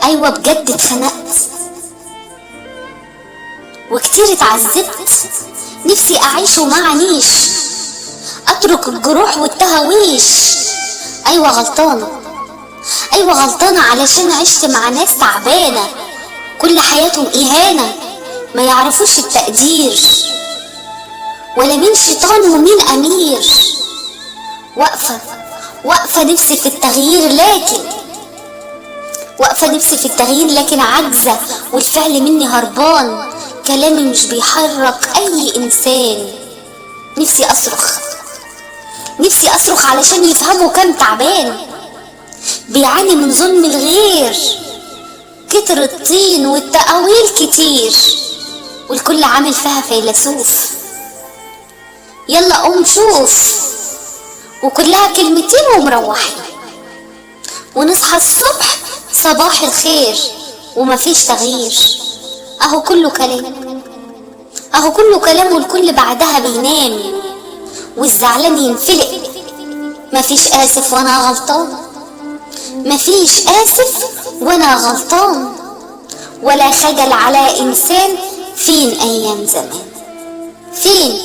ايوه بجد اتخنقت وكتير اتعذبت، نفسي اعيش وما اعانيش، اترك الجروح والتهاويش. ايوه غلطانة، ايوه غلطانة علشان عشت مع ناس تعبانة كل حياتهم اهانة، ما يعرفوش التقدير ولا مين شيطان ومين امير. واقفة نفسي في التغيير، لكن عاجزة والفعل مني هربان، كلامي مش بيحرك اي انسان. نفسي اصرخ علشان يفهموا كم تعبان، بيعاني من ظلم الغير، كتر الطين والتقاويل كتير، والكل عامل فيها فيلسوف. يلا قوم شوف، وكلها كلمتين ومروحين، ونصحى الصبح صباح الخير ومفيش تغيير. اهو كله كلام والكل بعدها بينام، والزعلان ينفلق. مفيش آسف وانا غلطان، ولا خجل على انسان. فين ايام زمان؟ فين